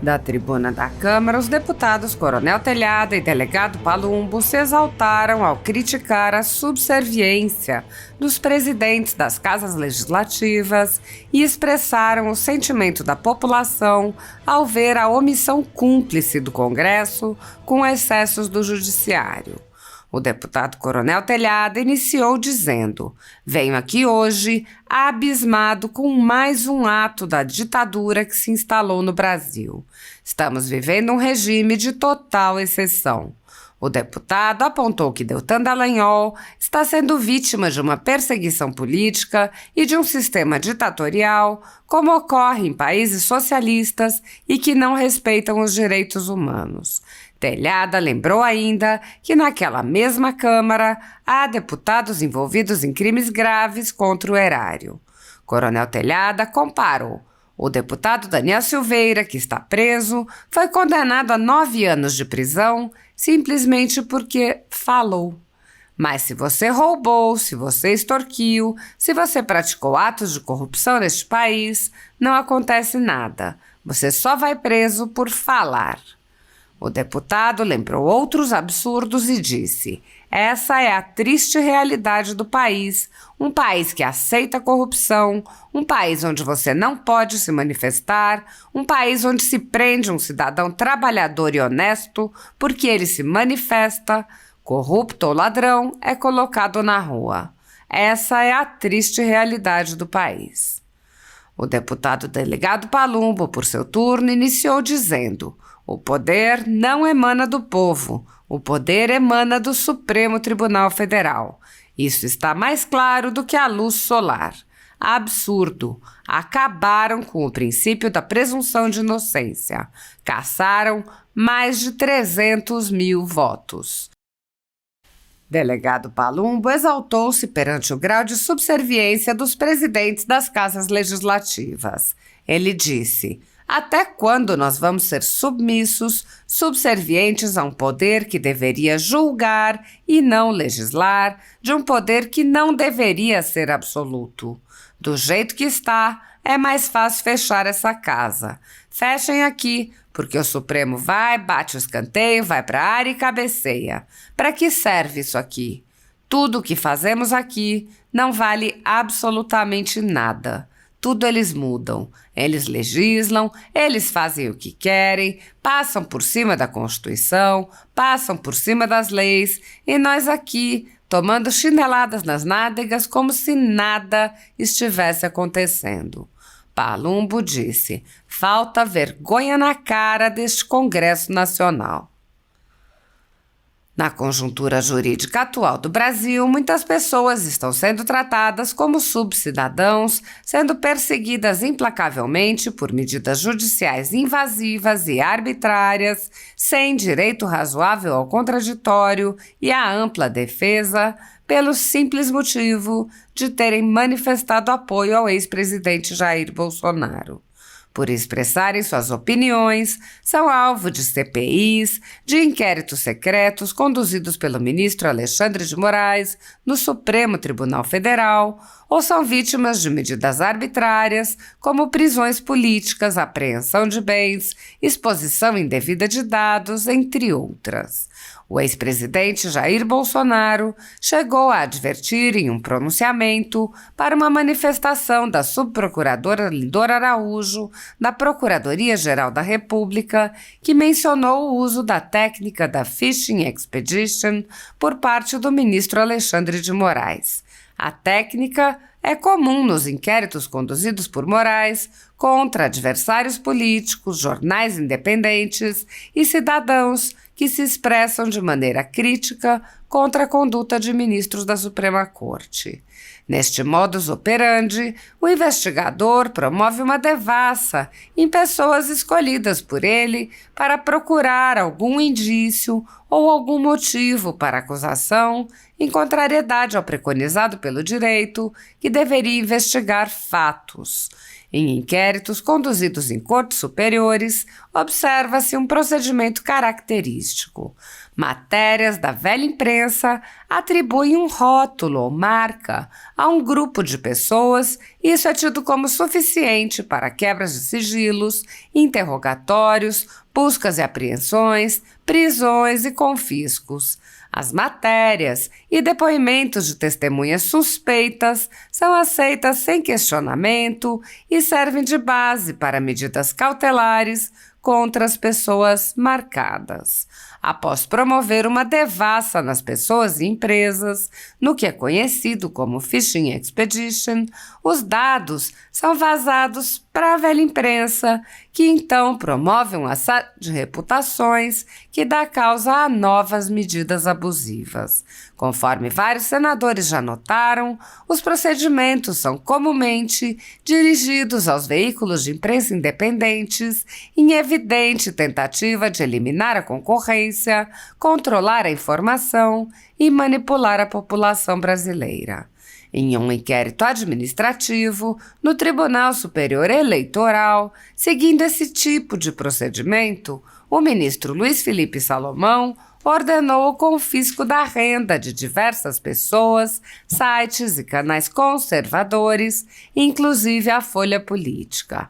Da tribuna da Câmara, os deputados Coronel Telhada e delegado Palumbo se exaltaram ao criticar a subserviência dos presidentes das casas legislativas e expressaram o sentimento da população ao ver a omissão cúmplice do Congresso com excessos do Judiciário. O deputado Coronel Telhada iniciou dizendo: "Venho aqui hoje abismado com mais um ato da ditadura que se instalou no Brasil. Estamos vivendo um regime de total exceção." O deputado apontou que Deltan Dallagnol está sendo vítima de uma perseguição política e de um sistema ditatorial, como ocorre em países socialistas e que não respeitam os direitos humanos. Telhada lembrou ainda que naquela mesma Câmara há deputados envolvidos em crimes graves contra o erário. Coronel Telhada comparou: o deputado Daniel Silveira, que está preso, foi condenado a 9 anos de prisão simplesmente porque falou. Mas se você roubou, se você extorquiu, se você praticou atos de corrupção neste país, não acontece nada. Você só vai preso por falar. O deputado lembrou outros absurdos e disse: "Essa é a triste realidade do país, um país que aceita a corrupção, um país onde você não pode se manifestar, um país onde se prende um cidadão trabalhador e honesto porque ele se manifesta, corrupto ou ladrão é colocado na rua. Essa é a triste realidade do país." O deputado delegado Palumbo, por seu turno, iniciou dizendo: "O poder não emana do povo, o poder emana do Supremo Tribunal Federal. Isso está mais claro do que a luz solar. Absurdo. Acabaram com o princípio da presunção de inocência. Cassaram mais de 300 mil votos." Delegado Palumbo exaltou-se perante o grau de subserviência dos presidentes das casas legislativas. Ele disse: "Até quando nós vamos ser submissos, subservientes a um poder que deveria julgar e não legislar, de um poder que não deveria ser absoluto? Do jeito que está, é mais fácil fechar essa casa. Fechem aqui, porque o Supremo vai, bate o escanteio, vai para a área e cabeceia. Para que serve isso aqui? Tudo o que fazemos aqui não vale absolutamente nada. Tudo eles mudam, eles legislam, eles fazem o que querem, passam por cima da Constituição, passam por cima das leis, e nós aqui tomando chineladas nas nádegas como se nada estivesse acontecendo." Palumbo disse: "Falta vergonha na cara deste Congresso Nacional." Na conjuntura jurídica atual do Brasil, muitas pessoas estão sendo tratadas como subcidadãos, sendo perseguidas implacavelmente por medidas judiciais invasivas e arbitrárias, sem direito razoável ao contraditório e à ampla defesa, pelo simples motivo de terem manifestado apoio ao ex-presidente Jair Bolsonaro. Por expressarem suas opiniões, são alvo de CPIs, de inquéritos secretos conduzidos pelo ministro Alexandre de Moraes no Supremo Tribunal Federal, ou são vítimas de medidas arbitrárias, como prisões políticas, apreensão de bens, exposição indevida de dados, entre outras. O ex-presidente Jair Bolsonaro chegou a advertir em um pronunciamento para uma manifestação da subprocuradora Lindor Araújo, da Procuradoria-Geral da República, que mencionou o uso da técnica da Fishing Expedition por parte do ministro Alexandre de Moraes. A técnica é comum nos inquéritos conduzidos por Moraes contra adversários políticos, jornais independentes e cidadãos que se expressam de maneira crítica contra a conduta de ministros da Suprema Corte. Neste modus operandi, o investigador promove uma devassa em pessoas escolhidas por ele para procurar algum indício ou algum motivo para acusação em contrariedade ao preconizado pelo direito, que deveria investigar fatos. Em inquéritos conduzidos em cortes superiores, observa-se um procedimento característico. Matérias da velha imprensa atribuem um rótulo ou marca a um grupo de pessoas e isso é tido como suficiente para quebras de sigilos, interrogatórios, buscas e apreensões, prisões e confiscos. As matérias e depoimentos de testemunhas suspeitas são aceitas sem questionamento e servem de base para medidas cautelares contra as pessoas marcadas. Após promover uma devassa nas pessoas e empresas, no que é conhecido como Phishing Expedition, os dados são vazados para a velha imprensa, que então promove um assédio de reputações que dá causa a novas medidas abusivas. Conforme vários senadores já notaram, os procedimentos são comumente dirigidos aos veículos de imprensa independentes em evidente tentativa de eliminar a concorrência, controlar a informação e manipular a população brasileira. Em um inquérito administrativo, no Tribunal Superior Eleitoral, seguindo esse tipo de procedimento, o ministro Luiz Felipe Salomão ordenou o confisco da renda de diversas pessoas, sites e canais conservadores, inclusive a Folha Política.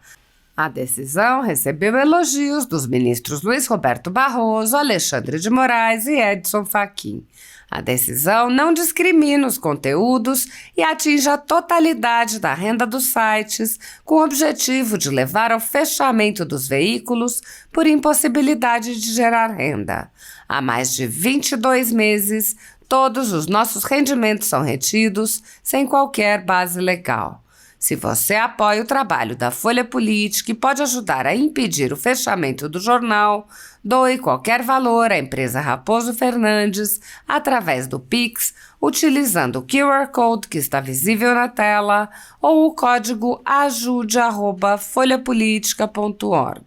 A decisão recebeu elogios dos ministros Luiz Roberto Barroso, Alexandre de Moraes e Edson Fachin. A decisão não discrimina os conteúdos e atinge a totalidade da renda dos sites, com o objetivo de levar ao fechamento dos veículos por impossibilidade de gerar renda. Há mais de 22 meses, todos os nossos rendimentos são retidos sem qualquer base legal. Se você apoia o trabalho da Folha Política e pode ajudar a impedir o fechamento do jornal, doe qualquer valor à empresa Raposo Fernandes através do Pix, utilizando o QR Code que está visível na tela ou o código ajude@folhapolitica.org.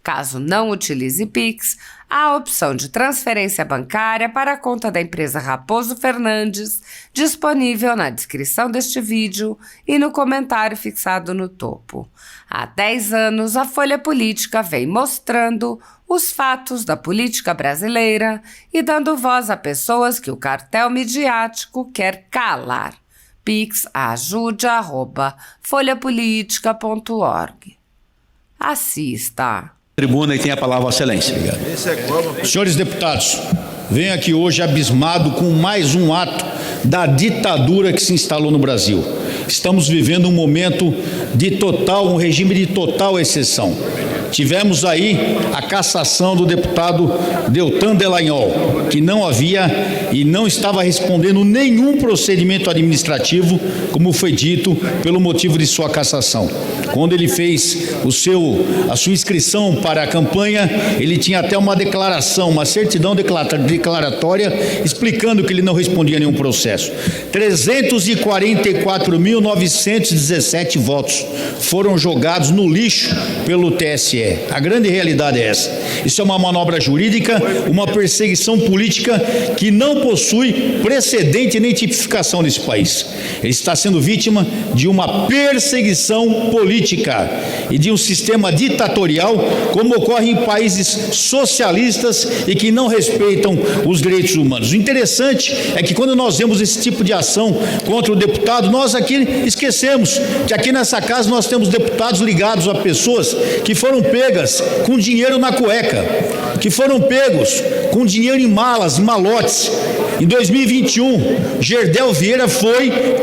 Caso não utilize Pix, há a opção de transferência bancária para a conta da empresa Raposo Fernandes, disponível na descrição deste vídeo e no comentário fixado no topo. Há 10 anos, a Folha Política vem mostrando os fatos da política brasileira e dando voz a pessoas que o cartel midiático quer calar. Pix ajude@folhapolitica.org. Assista. Tribuna e tem a palavra, Vossa Excelência. Obrigado. Senhores deputados, venho aqui hoje abismado com mais um ato da ditadura que se instalou no Brasil. Estamos vivendo um momento um regime de total exceção. Tivemos aí a cassação do deputado Deltan Dallagnol, que não havia e não estava respondendo nenhum procedimento administrativo, como foi dito, pelo motivo de sua cassação. Quando ele fez a sua inscrição para a campanha, ele tinha até uma declaração, uma certidão declaratória, explicando que ele não respondia a nenhum processo. 344.917 votos foram jogados no lixo pelo TSE. A grande realidade é essa. Isso é uma manobra jurídica, uma perseguição política que não possui precedente nem tipificação nesse país. Ele está sendo vítima de uma perseguição política e de um sistema ditatorial, como ocorre em países socialistas e que não respeitam os direitos humanos. O interessante é que quando nós vemos esse tipo de ação contra o deputado, nós aqui esquecemos que aqui nessa casa nós temos deputados ligados a pessoas que foram pegas com dinheiro na cueca, que foram pegos com dinheiro em malas, em malotes. Em 2021, Gerdel Vieira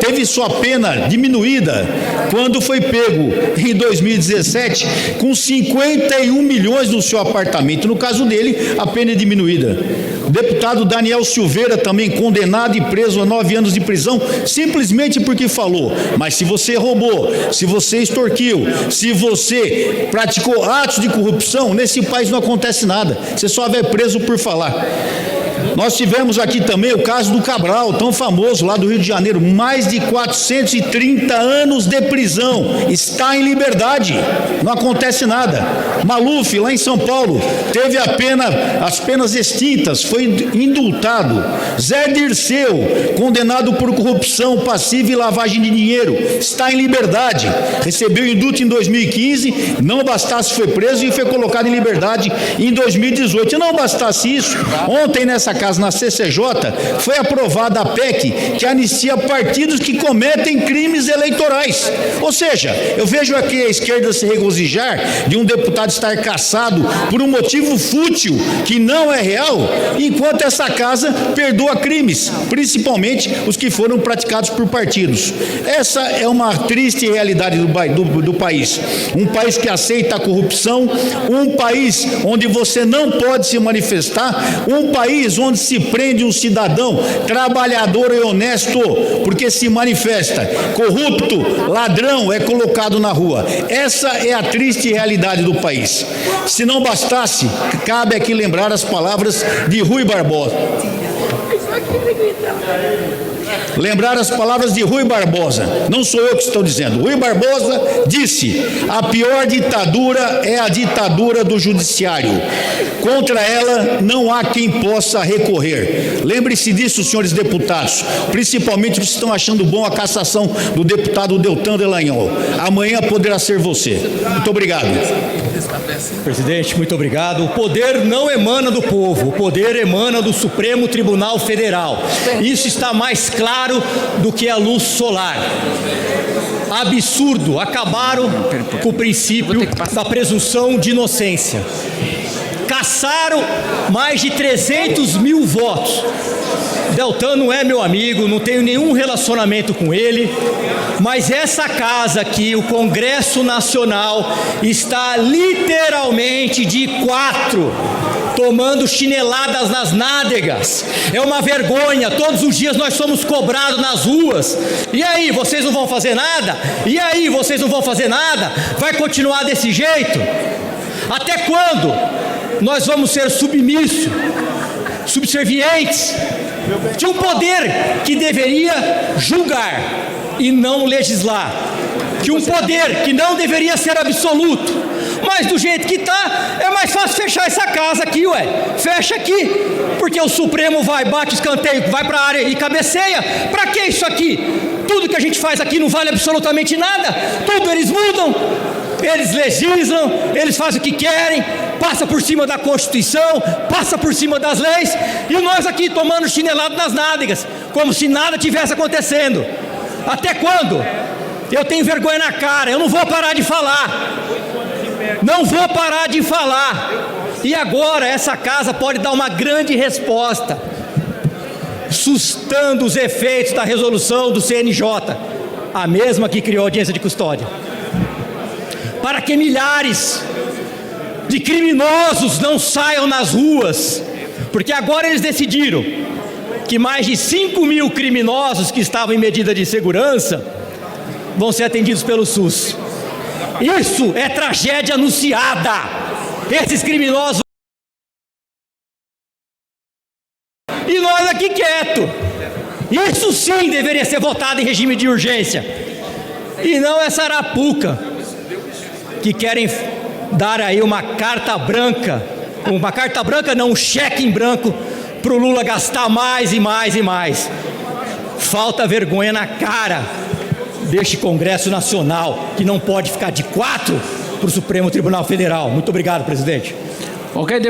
teve sua pena diminuída quando foi pego em 2017 com 51 milhões no seu apartamento. No caso dele, a pena é diminuída. O deputado Daniel Silveira, também condenado e preso a 9 anos de prisão, simplesmente porque falou. Mas se você roubou, se você extorquiu, se você praticou atos de corrupção, nesse país não acontece nada. Você só vai preso por falar. Nós tivemos aqui também o caso do Cabral, tão famoso lá do Rio de Janeiro, mais de 430 anos de prisão, está em liberdade, não acontece nada. Maluf, lá em São Paulo, teve as penas extintas, foi foi indultado. Zé Dirceu, condenado por corrupção passiva e lavagem de dinheiro, está em liberdade. Recebeu indulto em 2015, não bastasse foi preso e foi colocado em liberdade em 2018. E não bastasse isso, ontem nessa casa, na CCJ, foi aprovada a PEC que anistia partidos que cometem crimes eleitorais. Ou seja, eu vejo aqui a esquerda se regozijar de um deputado estar cassado por um motivo fútil que não é real, enquanto essa casa perdoa crimes, principalmente os que foram praticados por partidos. Essa é uma triste realidade do país. Um país que aceita a corrupção, um país onde você não pode se manifestar, um país onde se prende um cidadão trabalhador e honesto porque se manifesta. Corrupto, ladrão é colocado na rua. Essa é a triste realidade do país. Se não bastasse, cabe aqui lembrar as palavras de Rui Barbosa. Lembrar as palavras de Rui Barbosa, não sou eu que estou dizendo. Rui Barbosa disse: a pior ditadura é a ditadura do judiciário. Contra ela não há quem possa recorrer. Lembre-se disso, senhores deputados, principalmente os que estão achando bom a cassação do deputado Deltan Dallagnol. Amanhã poderá ser você. Muito obrigado. Presidente, muito obrigado. O poder não emana do povo, o poder emana do Supremo Tribunal Federal. Isso está mais claro do que a luz solar. Absurdo, acabaram com o princípio da presunção de inocência. Cassaram mais de 300 mil votos. Deltan não é meu amigo, não tenho nenhum relacionamento com ele, mas essa casa aqui, o Congresso Nacional, está literalmente de quatro, tomando chineladas nas nádegas. É uma vergonha, todos os dias nós somos cobrados nas ruas. E aí, vocês não vão fazer nada? E aí, vocês não vão fazer nada? Vai continuar desse jeito? Até quando nós vamos ser submissos, subservientes de um poder que deveria julgar e não legislar, de um poder que não deveria ser absoluto? Mas do jeito que está, é mais fácil fechar essa casa aqui, fecha aqui, porque o Supremo vai, bate escanteio, vai para a área e cabeceia. Para que isso aqui? Tudo que a gente faz aqui não vale absolutamente nada, tudo eles mudam, eles legislam, eles fazem o que querem, passa por cima da Constituição, passa por cima das leis, e nós aqui tomando chinelado nas nádegas, como se nada tivesse acontecendo. Até quando? Eu tenho vergonha na cara, eu não vou parar de falar. Não vou parar de falar. E agora essa casa pode dar uma grande resposta, sustando os efeitos da resolução do CNJ, a mesma que criou a audiência de custódia, para que milhares de criminosos não saiam nas ruas, porque agora eles decidiram que mais de 5 mil criminosos que estavam em medida de segurança vão ser atendidos pelo SUS. Isso é tragédia anunciada. Esses criminosos. E nós aqui quieto. Isso sim deveria ser votado em regime de urgência. E não essa arapuca que querem dar aí uma carta branca. Uma carta branca não, um cheque em branco para o Lula gastar mais e mais e mais. Falta vergonha na cara deste Congresso Nacional, que não pode ficar de quatro para o Supremo Tribunal Federal. Muito obrigado, presidente. Ok, deputado.